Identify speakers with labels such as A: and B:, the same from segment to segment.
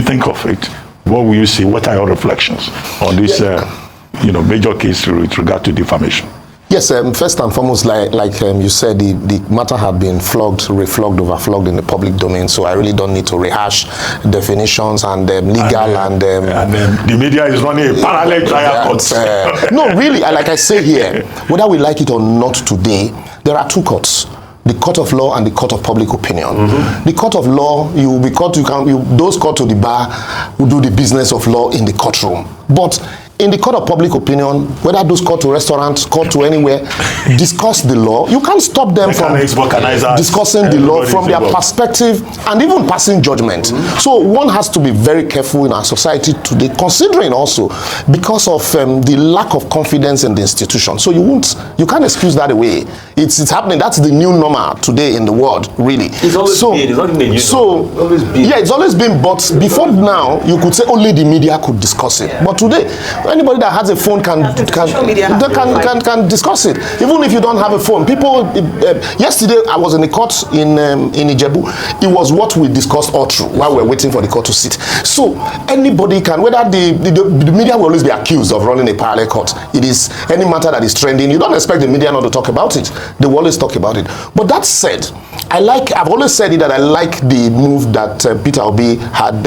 A: think of it, what will you say? What are your reflections on this, major case with regard to defamation?
B: Yes, first and foremost, like you said, the matter had been reflogged, overflogged in the public domain, so I really don't need to rehash definitions and legal and
A: the media is running a parallel trial court.
B: No, really, like I say here, whether we like it or not today, there are two courts. The court of law and the court of public opinion. Mm-hmm. The court of law, those called to the bar will do the business of law in the courtroom. But in the court of public opinion, whether those court to restaurants, court to anywhere, discuss the law. You can't stop them from discussing the law from their perspective and even passing judgment. Mm-hmm. So one has to be very careful in our society today, considering also because of the lack of confidence in the institution. So you can't excuse that away. It's happening. That's the new normal today in the world, really.
C: It's always been. It's not the new normal. Always been.
B: Yeah, it's always been. But before now, you could say only the media could discuss it. Yeah. But today, anybody that has a phone can discuss it. Even if you don't have a phone, people. Yesterday, I was in a court in Ijebu. It was what we discussed all through while we were waiting for the court to sit. So anybody can. Whether the media will always be accused of running a parallel court. It is any matter that is trending. You don't expect the media not to talk about it. They will always talk about it. But that said, I've always said it that I like the move that Peter Obi had,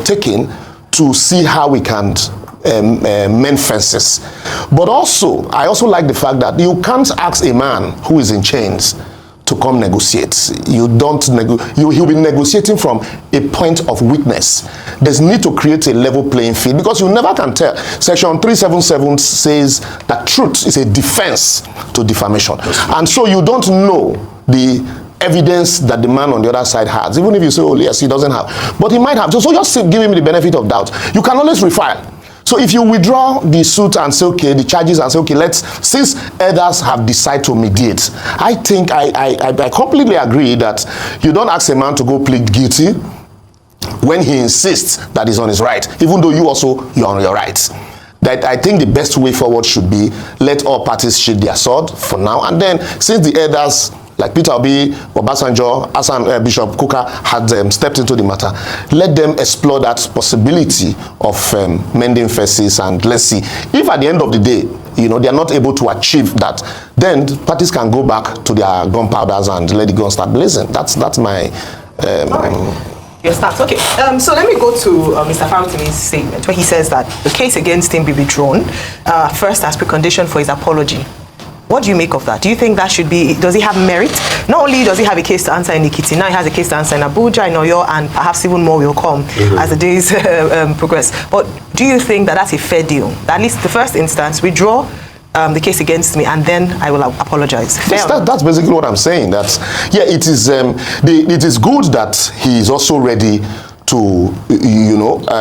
B: taken to see how we can mend fences. But I also like the fact that you can't ask a man who is in chains to come negotiate. He'll be negotiating from a point of weakness. There's need to create a level playing field because you never can tell. Section 377 says that truth is a defense to defamation. And so you don't know the evidence that the man on the other side has. Even if you say, oh yes, he doesn't have. But he might have. So just give him the benefit of doubt. You can always refile. So if you withdraw the suit and say, okay, the charges and say, okay, since others have decided to mediate, I think I completely agree that you don't ask a man to go plead guilty when he insists that he's on his right, even though you're on your right. That I think the best way forward should be let all parties sheathe their sword for now, and then since the others like Peter Obi, Obasanjo, Bishop Kuka had stepped into the matter, let them explore that possibility of mending fences, and let's see. If at the end of the day, they are not able to achieve that, then parties can go back to their gunpowders and let the gun start blazing. That's my...
D: Your start. Okay, so let me go to Mr. Farotimi's statement where he says that the case against him be withdrawn first as precondition for his apology. What do you make of that? Do you think that should be, does he have merit? Not only does he have a case to answer in Ekiti, now he has a case to answer in Abuja, in Oyo, and perhaps even more will come as the days progress. But do you think that that's a fair deal? At least the first instance, withdraw the case against me, and then I will apologize.
B: That's basically what I'm saying. It is good that he is also ready to,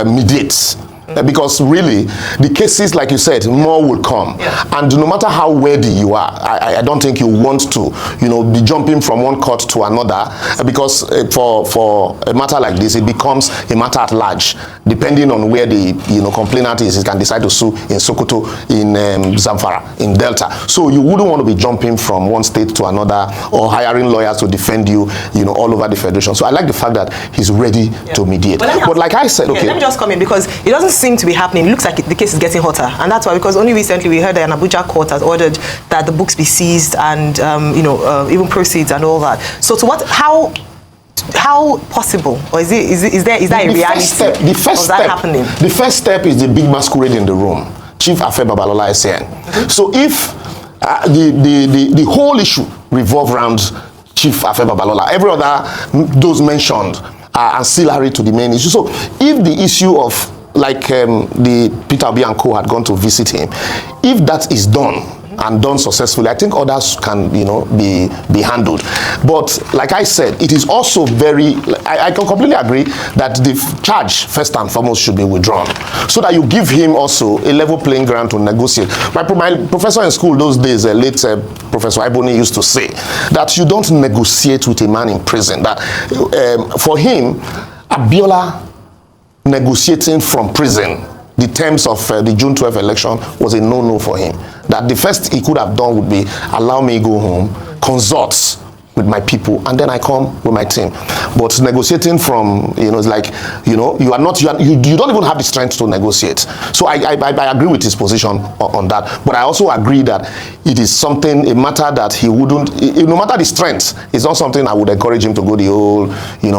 B: mediate. Because really, the cases, like you said, more will come. Yeah. And no matter how worthy you are, I don't think you want to, be jumping from one court to another. Because for a matter like this, it becomes a matter at large. Depending on where the complainant is, he can decide to sue in Sokoto, in Zamfara, in Delta. So you wouldn't want to be jumping from one state to another or hiring lawyers to defend you, all over the federation. So I like the fact that he's ready to mediate. But like I said, okay.
D: Let me just come in because it doesn't seem to be happening. It looks like the case is getting hotter, and that's why, because only recently we heard that an Abuja court has ordered that the books be seized and even proceeds and all that. So to how possible, or is that a reality?
B: The first step is the big masquerade in the room. Chief Afe Babalola is saying. So if the whole issue revolves around Chief Afe Babalola, every other those mentioned are ancillary to the main issue. So if the issue of the Peter Obi and Co had gone to visit him, if that is done and done successfully, I think others can, be handled. But like I said, it is also I can completely agree that the charge, first and foremost, should be withdrawn, so that you give him also a level playing ground to negotiate. My professor in school those days, late Professor Iboni, used to say that you don't negotiate with a man in prison. That for him, Abiola negotiating from prison the terms of the June 12th election was a no-no for him. That the first he could have done would be allow me go home, consult with my people, and then I come with my team. But negotiating from, it's like, you don't even have the strength to negotiate. So I agree with his position on that. But I also agree that it is a matter that he wouldn't, no matter the strength, it's not something I would encourage him to go the whole,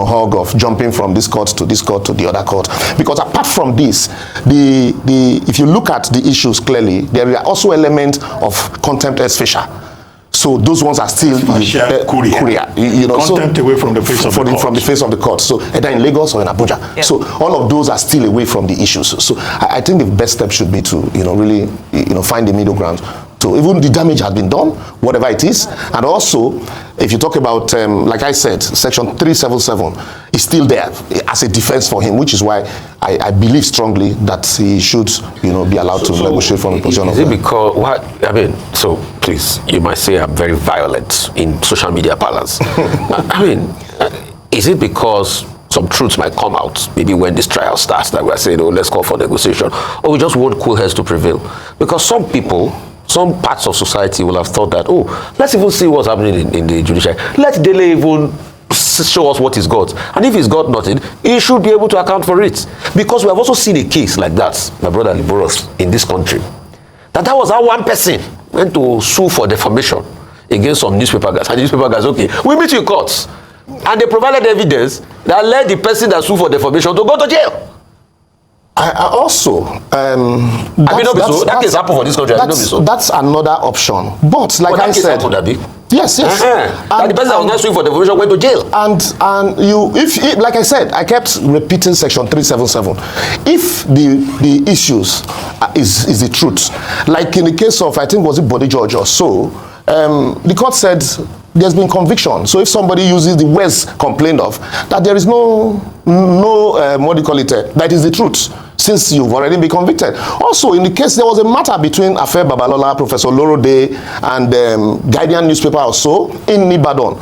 B: hog of jumping from this court to the other court. Because apart from this, if you look at the issues clearly, there are also elements of contempt ex facial. So those ones are still
A: courier. Contempt away from the face of the court. From the face of the court.
B: So either in Lagos or in Abuja. Yeah. So all of those are still away from the issues. So I think the best step should be to really find the middle ground. So even the damage has been done, whatever it is, and also if you talk about like I said, Section 377 is still there as a defense for him, which is why I believe strongly that he should be allowed to negotiate from the position of.
C: Is it because so please, you might say I'm very violent in social media parlance. Is it because some truths might come out maybe when this trial starts that we're saying, let's call for negotiation, or we just want cool heads to prevail? Because some people, some parts of society will have thought that, let's even see what's happening in the judiciary. Let Dele even show us what he's got. And if he's got nothing, he should be able to account for it. Because we have also seen a case like that, my brother Liboros, in this country. That was how one person went to sue for defamation against some newspaper guys. And the newspaper guys, okay, we meet you in courts. And they provided evidence that led the person that sued for defamation to go to jail.
B: I also,
C: that case happened for this country.
B: That's another option. But like I said, yes.
C: And the person that was not suing for defamation went to jail.
B: And if like I said, I kept repeating Section 377. If the issues is the truth, like in the case of, I think was it Body George or so, the court said there's been conviction. So if somebody uses the words complained of, that there is that is the truth, since you've already been convicted. Also, in the case, there was a matter between Afe Babalola, Professor Olorode, and Guardian newspaper or so in Ibadan,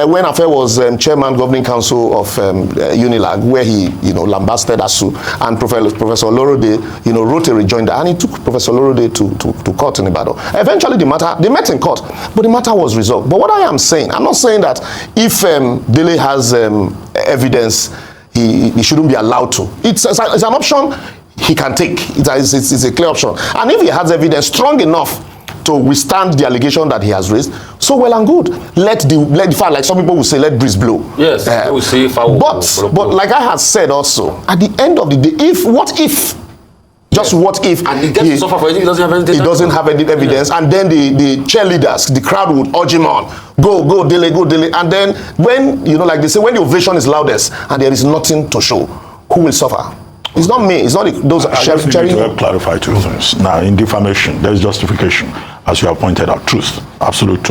B: when Afe was chairman governing council of Unilag, where he lambasted ASU, and Professor Olorode wrote a rejoinder, and he took Professor Olorode to court in Ibadan. Eventually, they met in court, but the matter was resolved. But what I am saying, I'm not saying that if Dele has evidence, he shouldn't be allowed to. It's an option he can take. It's a clear option. And if he has evidence strong enough to withstand the allegation that he has raised, so well and good. Let the fact, like some people will say, let breeze blow.
C: Yes, we'll see if I will.
B: But like I had said also, at the end of the day, what if
C: and he gets to suffer for it if he doesn't have anything?
B: He doesn't have any evidence, and then the cheerleaders, the crowd would urge him on. Go Dele, and then when like they say, when the ovation is loudest and there is nothing to show, who will suffer? It's not me. It's not those.
A: I just need to help clarify two things. Now, in defamation, there is justification, as you have pointed out. Truth, absolute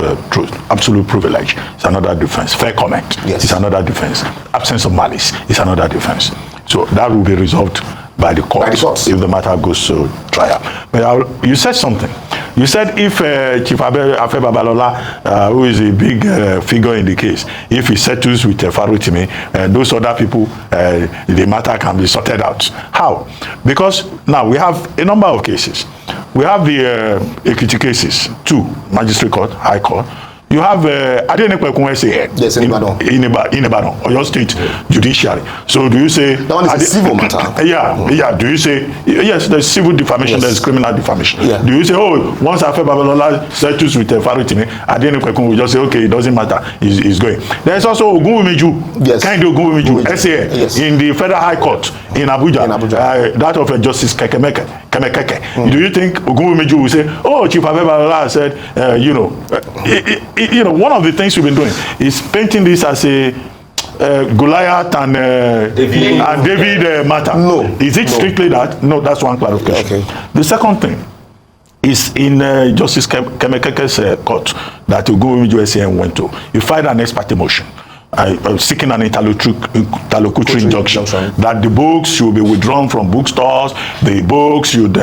A: privilege is another defense. Fair comment is another defense. Absence of malice is another defense. So that will be resolved by the court if the matter goes to trial. But you said something. You said if Chief Afe Babalola, who is a big figure in the case, if he settles with Farotimi, those other people, the matter can be sorted out. How? Because now we have a number of cases. We have the Ekiti cases, 2, Magistrate Court, High Court. You have Adenekwe SAN in Ibadan, or your state judiciary. So do you say
B: that one is a civil matter?
A: Yeah. Do you say yes? There's civil defamation. There's criminal defamation. Yeah. Do you say once Afe Babalola settles with Farotimi, Adenekwe will just say okay, it doesn't matter, he's going. There's also Ogunwumiju, kind of Ogunwumiju SAN in the Federal High Court in Abuja. That of Justice Kemekeke. Do you think Ogunwumiju will say, Chief Afe Babalola said, one of the things we've been doing is painting this as a Goliath and David matter. No. Is it strictly that? No, that's one clarification. Okay. The second thing is in Justice Kemekeke's court that Ogunwumiju SAN went to. He filed an ex parte motion seeking an interlocutory injunction that the books should be withdrawn from bookstores, the books should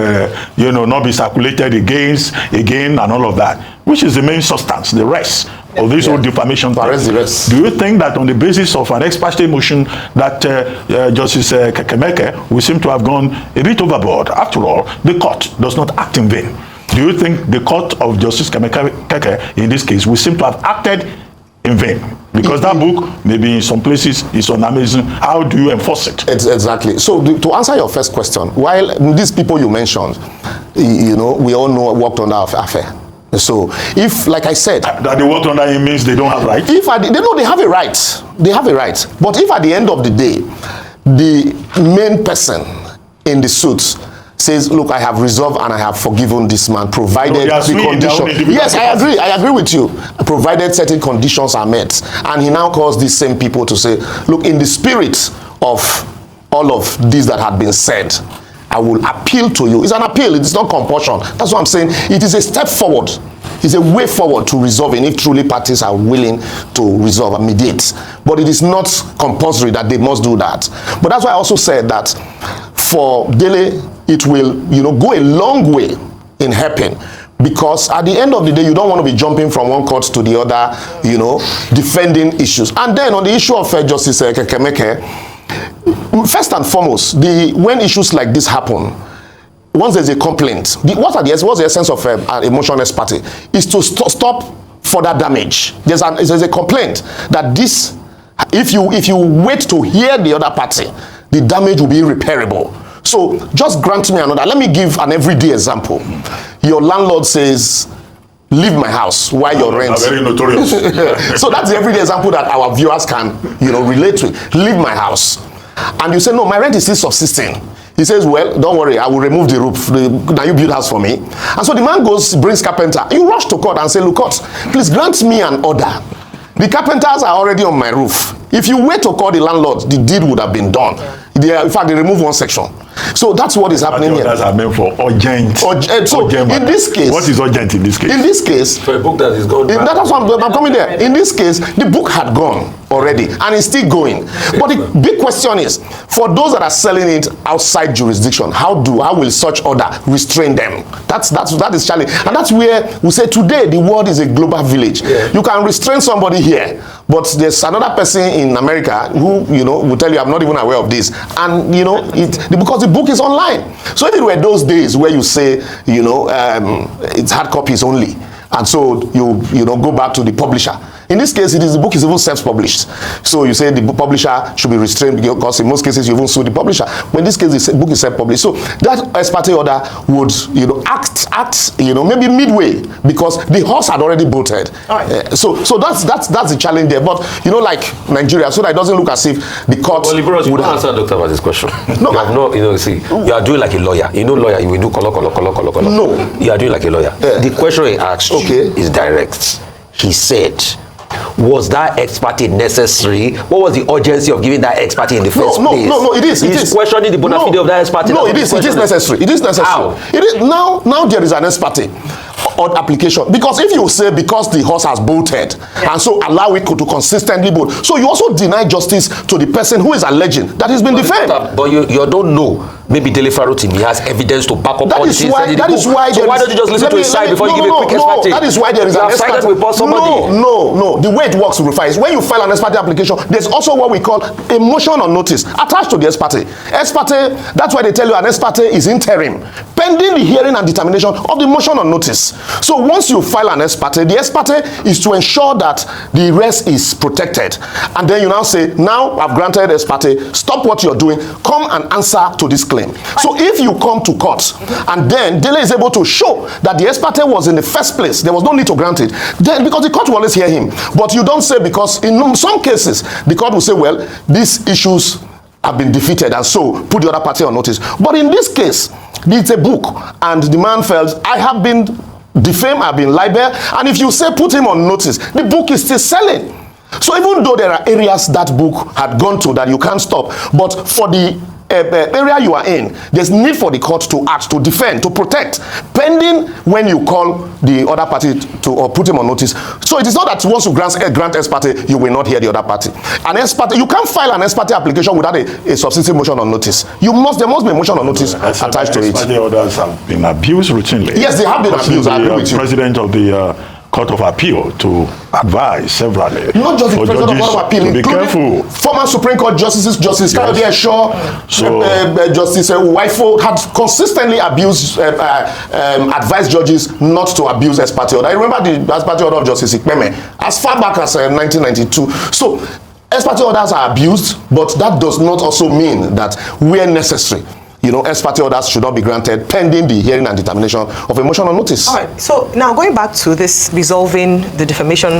A: not be circulated again and all of that, which is the main substance, the rest of this whole defamation thing. Do you think that on the basis of an ex parte motion that Justice Kekemeke will seem to have gone a bit overboard? After all, the court does not act in vain. Do you think the court of Justice Kekemeke in this case will seem to have acted in vain. Because that book, maybe in some places, is on Amazon. How do you enforce it?
B: Exactly. So to answer your first question, while these people you mentioned, we all know worked under Afe. So if, like I said,
A: that they worked under him means they don't have rights.
B: They have a right. They have a right. But if at the end of the day, the main person in the suit says, look, I have resolved and I have forgiven this man, provided the condition. Yes, I agree with you. Provided certain conditions are met. And he now calls these same people to say, look, in the spirit of all of this that had been said, I will appeal to you. It's an appeal, it's not compulsion. That's what I'm saying. It is a step forward. It's a way forward to resolving if truly parties are willing to resolve and mediate. But it is not compulsory that they must do that. But that's why I also said that for Dele, it will, go a long way in helping. Because at the end of the day, you don't want to be jumping from one court to the other, defending issues. And then on the issue of Justice Kekemeke, first and foremost, when issues like this happen, once there's a complaint, what's the essence of a motion ex parte? Is to stop further damage. There's a complaint that this, if you wait to hear the other party, the damage will be irreparable. So just grant me another. Let me give an everyday example. Your landlord says, leave my house while your rent.
A: Very notorious.
B: So that's the everyday example that our viewers can, relate to. Leave my house. And you say, no, my rent is still subsisting. He says, well, don't worry, I will remove the roof. Now you build house for me. And so the man brings carpenter. You rush to court and say, look, court, please grant me an order. The carpenters are already on my roof. If you wait to call the landlord, the deed would have been done. In fact, they remove one section. So that's what is happening here.
A: That's meant for urgent.
B: Urgent. In this case,
A: what is urgent in this case?
B: In this case,
C: for a book that is gone.
B: That's what I'm coming there. In this case, the book had gone already and it's still going. But the big question is, for those that are selling it outside jurisdiction, how will such order restrain them? That is challenge, and that's where we say today the world is a global village. Yeah. You can restrain somebody here, but there's another person in America who will tell you, I'm not even aware of this, and because the book is online. So if it were those days where you say it's hard copies only, and so you go back to the publisher. In this case, the book is even self-published. So you say the publisher should be restrained because in most cases you even sue the publisher. But in this case, the book is self-published. So that ex parte order would, act, maybe midway because the horse had already bolted. Right. So that's the challenge there. But like Nigeria, so that it doesn't look as if the court
C: would answer Dr. Bazi's question. No, you are doing like a lawyer. Lawyer, you will do color. No, you are doing like a lawyer. The question he asked is direct. He said, was that ex parte necessary? What was the urgency of giving that ex parte in the first place?
B: No, it is.
C: He's questioning the bona fide of that ex parte.
B: No, it is necessary. It is necessary.
C: How?
B: It is now there is an ex parte on application, because if you say because the horse has bolted and so allow it to consistently bolt, so you also deny justice to the person who is alleging that he's been defended.
C: But you don't know. Maybe Dele Farotimi has evidence to back up
B: that is why. So why don't you just listen to his side before you give a quick ex parte? That is why there is an ex parte. No. The way it works with is when you file an ex parte application, there's also what we call a motion on notice attached to the ex parte. Ex parte, that's why they tell you an ex parte is interim, pending the hearing and determination of the motion on notice. So once you file an ex parte, the ex parte is to ensure that the rest is protected. And then you now say, now I've granted ex parte, stop what you're doing, come and answer to this claim. So if you come to court and then Dele is able to show that the ex parte was in the first place, there was no need to grant it, then because the court will always hear him. But you don't say, because in some cases, the court will say, well, these issues have been defeated and so put the other party on notice. But in this case, it's a book and the man felt, I have been defamed, I've been libel, and if you say put him on notice, the book is still selling. So even though there are areas that book had gone to that you can't stop, but for the area you are in, there's need for the court to act, to defend, to protect, pending when you call the other party to or put him on notice. So it is not that once you grant ex parte, you will not hear the other party. An ex parte, you can't file an ex parte application without a substantive motion on notice. There must be a motion on notice attached to it.
A: Ex parte orders have been abused routinely.
B: Yes, they have been abused. I agree with you.
A: President of the Court of Appeal to advise severally.
B: Not just the President of the Court of Appeal,
A: to be careful.
B: Former Supreme Court Justices, Justice Kayode Shaw, Justice Waifo had consistently abused, advised judges not to abuse ex parte order. I remember the ex parte order of Justice Ikpeme as far back as 1992. So, ex parte orders are abused, but that does not also mean that where necessary, ex parte orders should not be granted pending the hearing and determination of a motion on notice.
D: All right. So now going back to this resolving the defamation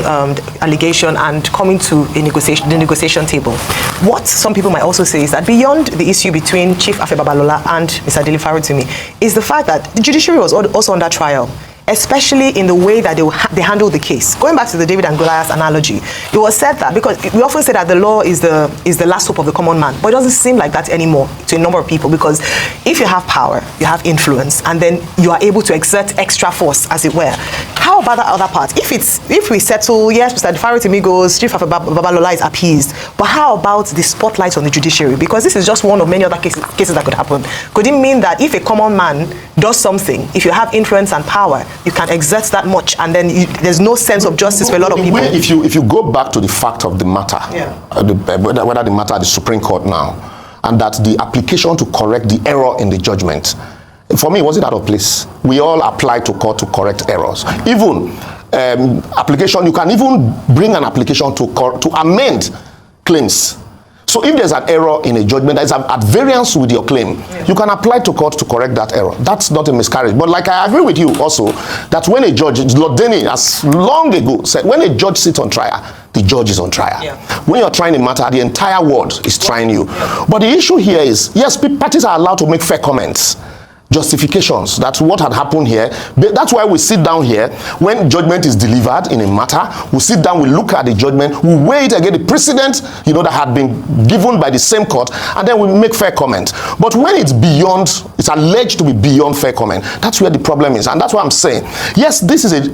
D: allegation and coming to the negotiation table, what some people might also say is that beyond the issue between Chief Afe Babalola and Mr. Dele Farotimi is the fact that the judiciary was also under trial, especially in the way that they handled the case. Going back to the David and Goliath analogy, it was said that, because we often say that the law is the last hope of the common man, but it doesn't seem like that anymore to a number of people, because if you have power, you have influence, and then you are able to exert extra force, as it were. How about that other part? If we settle, yes, Mr. Farotimi goes, Chief Afe Babalola is appeased, but how about the spotlight on the judiciary? Because this is just one of many other cases that could happen. Could it mean that if a common man does something, if you have influence and power, you can exert that much, and then there's no sense of justice for a lot of people?
B: If you go back to the fact of the matter, whether the matter at the Supreme Court now, and that the application to correct the error in the judgment, for me, was it out of place? We all apply to court to correct errors. Even application, you can even bring an application to amend claims. So if there's an error in a judgment that is at variance with your claim, you can apply to court to correct that error. That's not a miscarriage. But like I agree with you also, that when a judge, Lord Denny has long ago said, when a judge sits on trial, the judge is on trial. Yeah. When you're trying a matter, the entire world is trying you. Yeah. But the issue here is, yes, parties are allowed to make fair comments, justifications. That's what had happened here. That's why we sit down here when judgment is delivered in a matter. We sit down, we look at the judgment, we weigh it against the precedent, that had been given by the same court, and then we make fair comment. But when it's it's alleged to be beyond fair comment, that's where the problem is. And that's what I'm saying. Yes, this is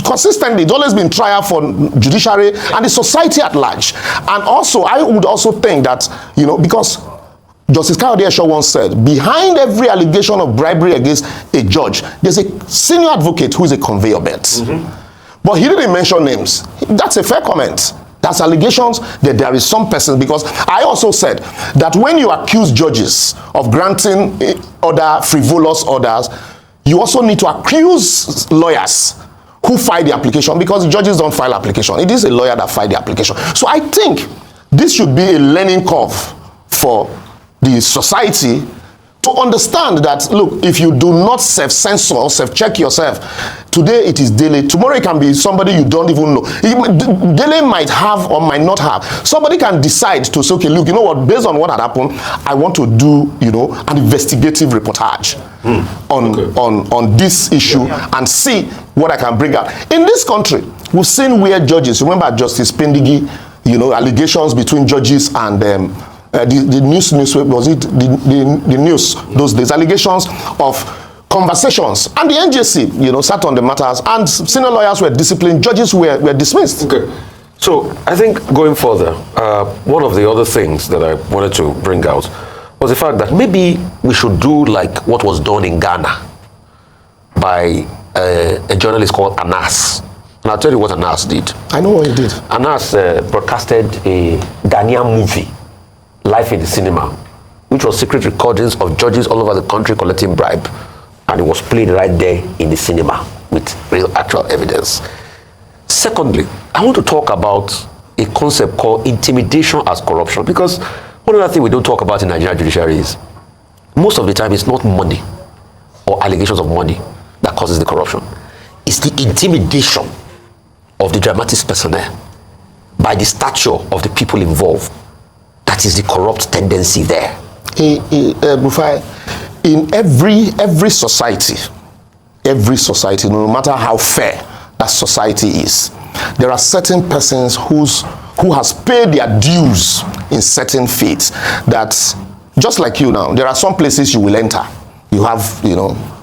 B: consistently, it's always been trial for judiciary and the society at large. And also, I would also think that, because Justice Kayode Shaw once said, behind every allegation of bribery against a judge, there's a senior advocate who is a conveyor belt. Mm-hmm. But he didn't mention names. That's a fair comment. That's allegations that there is some person, because I also said that when you accuse judges of granting other frivolous orders, you also need to accuse lawyers who file the application, because judges don't file application. It is a lawyer that filed the application. So I think this should be a learning curve for the society to understand that, look, if you do not self-censor or self-check yourself, today it is Dele, tomorrow it can be somebody you don't even know. Dele might have or might not have. Somebody can decide to say, okay, look, you know what, based on what had happened, I want to do, an investigative reportage on this issue and see what I can bring out. In this country, we've seen where judges, remember Justice Pendigi, allegations between judges and the newspaper, was it the news those days, allegations of conversations, and the NJC sat on the matters, and senior lawyers were disciplined, judges were dismissed.
C: Okay, so I think going further, one of the other things that I wanted to bring out was the fact that maybe we should do like what was done in Ghana by a journalist called Anas. And I'll tell you what Anas did.
B: I know what he did.
C: Anas broadcasted a Ghanaian movie live in the cinema, which was secret recordings of judges all over the country collecting bribe, and it was played right there in the cinema with real actual evidence. Secondly, I want to talk about a concept called intimidation as corruption, because one other thing we don't talk about in Nigerian judiciary is most of the time it's not money or allegations of money that causes the corruption. It's the intimidation of the dramatic personnel by the stature of the people involved. That is the corrupt tendency there.
B: Bufai, in every society, no matter how fair that society is, there are certain persons who has paid their dues in certain fields. That, just like you now, there are some places you will enter. You have,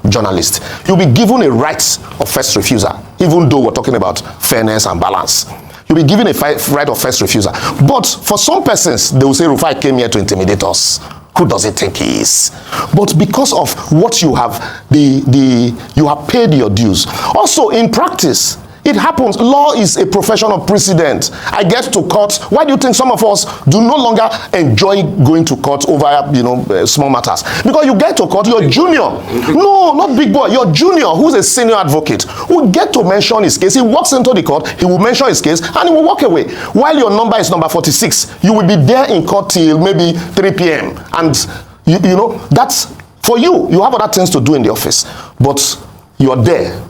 B: journalists. You'll be given a right of first refusal, even though we're talking about fairness and balance. You'll be given a right of first refusal. But for some persons, they will say, Rufai came here to intimidate us. Who does he think he is? But because of what you have, you have paid your dues. Also, in practice, It happens. Law is a profession of precedent. I get to court. Why do you think some of us do no longer enjoy going to court over, small matters? Because you get to court, your junior, no, not big boy, your junior, who's a senior advocate, will get to mention his case. He walks into the court, he will mention his case, and he will walk away. While your number is number 46, you will be there in court till maybe 3 p.m. And, that's, for you, you have other things to do in the office, but you're there.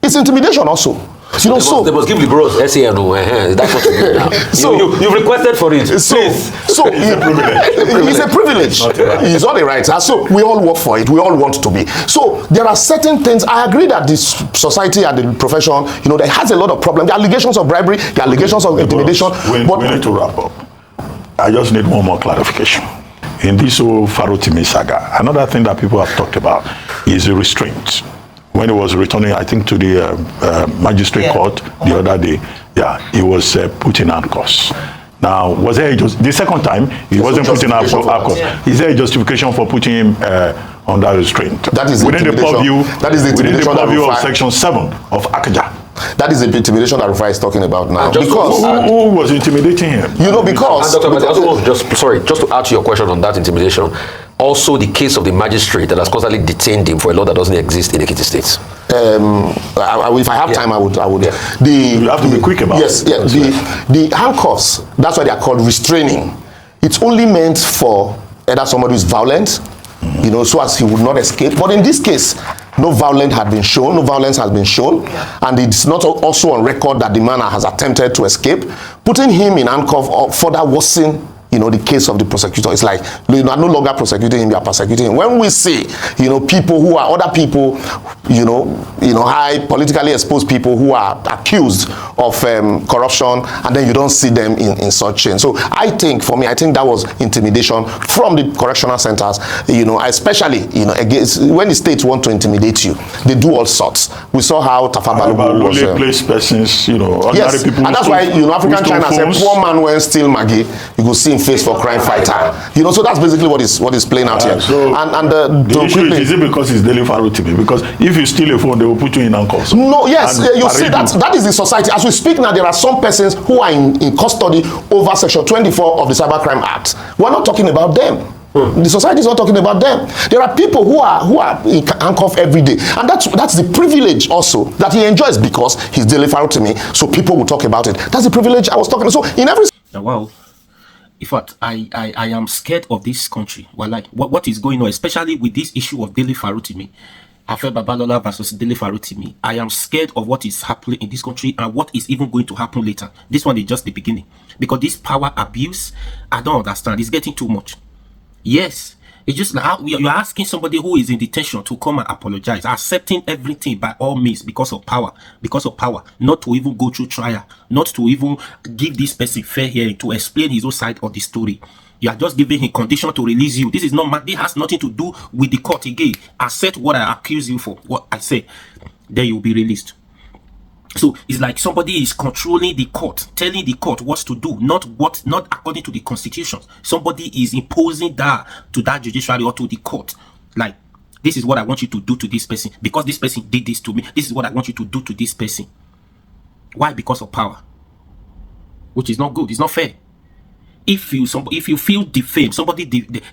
B: It's intimidation also. They
C: must give the gross SANO. That's what you do now. You've requested for it.
B: It's a privilege. It's not a right. So we all work for it. We all want to be. So there are certain things. I agree that this society and the profession, there has a lot of problems. The allegations of bribery, the allegations of intimidation.
A: We need to wrap up. I just need one more clarification. In this whole Farotimi saga, another thing that people have talked about is the restraint. When he was returning, I think, to the magistrate court the other day, he was put in handcuffs. Now, was there the second time he wasn't put in handcuffs? Is there a justification for putting him under restraint?
B: That is
A: within the purview of Section 7 of ACJA.
B: That is the intimidation that Rufai is talking about now.
A: Because who was intimidating him?
B: Because
C: just to add to your question on that intimidation. Also, the case of the magistrate that has constantly detained him for a law that doesn't exist in Ekiti State.
B: If I have time, I would.
A: You have to be quick about it.
B: Yes. The handcuffs, that's why they are called restraining. It's only meant for either somebody who is violent, so as he would not escape. But in this case, no violence has been shown, and it's not also on record that the man has attempted to escape. Putting him in handcuffs or further worsen the case of the prosecutor. It's like you are no longer prosecuting him, you are persecuting him. When we see, people who are other people, high politically exposed people who are accused of corruption, and then you don't see them in such chain. So I think that was intimidation from the correctional centers, especially, against when the states want to intimidate you, they do all sorts. We saw how Afe Babalola was
A: place persons,
B: yes,
A: people,
B: and that's why, African China said, poor man when steal Maggie, you go see him face for crime fighter. So that's basically what is playing out here.
A: So the issue is it because it's Dele Farotimi? Because if you steal a phone, they will put you in handcuffs.
B: No, yes, you see that is the society. As we speak now, there are some persons who are in custody over Section 24 of the Cybercrime Act. We're not talking about them. The society is not talking about them. There are people who are in handcuffs every day, and that's the privilege also that he enjoys because he's Dele Farotimi. So people will talk about it. That's the privilege I was talking. So in every
E: wow. In fact, I am scared of this country. Well, like what is going on, especially with this issue of Dele Farotimi, Afe Babalola versus Dele Farotimi. I am scared of what is happening in this country and what is even going to happen later. This one is just the beginning, because this power abuse, I don't understand. It's getting too much. Yes, it's just like you're asking somebody who is in detention to come and apologize, accepting everything by all means because of power, not to even go through trial, not to even give this person fair hearing to explain his own side of the story. You are just giving him condition to release you. This is not, this has nothing to do with the court again. Accept what I accuse you for, what I say, then you will be released. So it's like somebody is controlling the court, telling the court what to do, not according to the constitution. Somebody is imposing that to that judiciary or to the court. Like, this is what I want you to do to this person because this person did this to me. This is what I want you to do to this person. Why? Because of power, which is not good. It's not fair. If you feel defamed,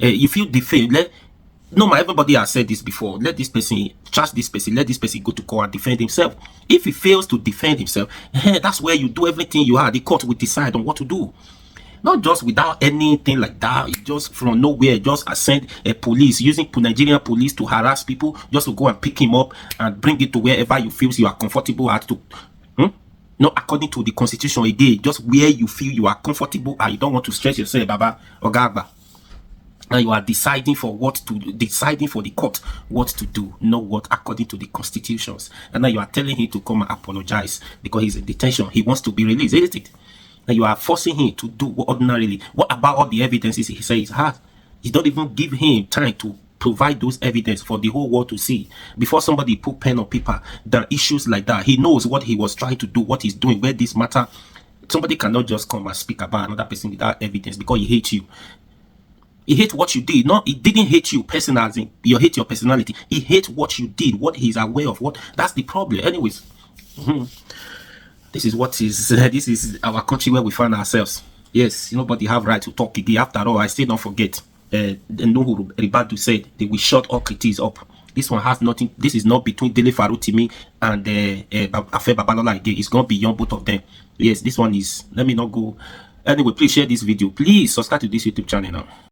E: you feel defamed. Everybody has said this before. Let this person trust this person. Let this person go to court and defend himself. If he fails to defend himself, that's where you do everything you are. The court will decide on what to do. Not just without anything like that. Just from nowhere, just send a police, using Nigerian police to harass people, just to go and pick him up and bring it to wherever you feel you are comfortable at to. Not according to the constitution again. Just where you feel you are comfortable and you don't want to stress yourself, Baba or Gagba. And you are deciding for the court what to do, not what according to the constitutions. And now you are telling him to come and apologize because he's in detention. He wants to be released, isn't it? And you are forcing him to do what ordinarily. What about all the evidences he says he has? You don't even give him time to provide those evidence for the whole world to see. Before somebody put pen on paper, there are issues like that. He knows what he was trying to do, what he's doing, where this matter. Somebody cannot just come and speak about another person without evidence because he hates you. He hates what you did. No, he didn't hate you personally. You hate your personality. He hates what you did, what he's aware of. That's the problem. Anyways, This is what is this is our country where we find ourselves. Yes, nobody have right to talk again. After all, I still don't forget. Nuhu Ribadu said they will shut all critics up. This one has nothing. This is not between Dele Farotimi and Afe Babalola again. It's gone beyond both of them. Yes, this one is. Let me not go. Anyway, please share this video. Please subscribe to this YouTube channel now.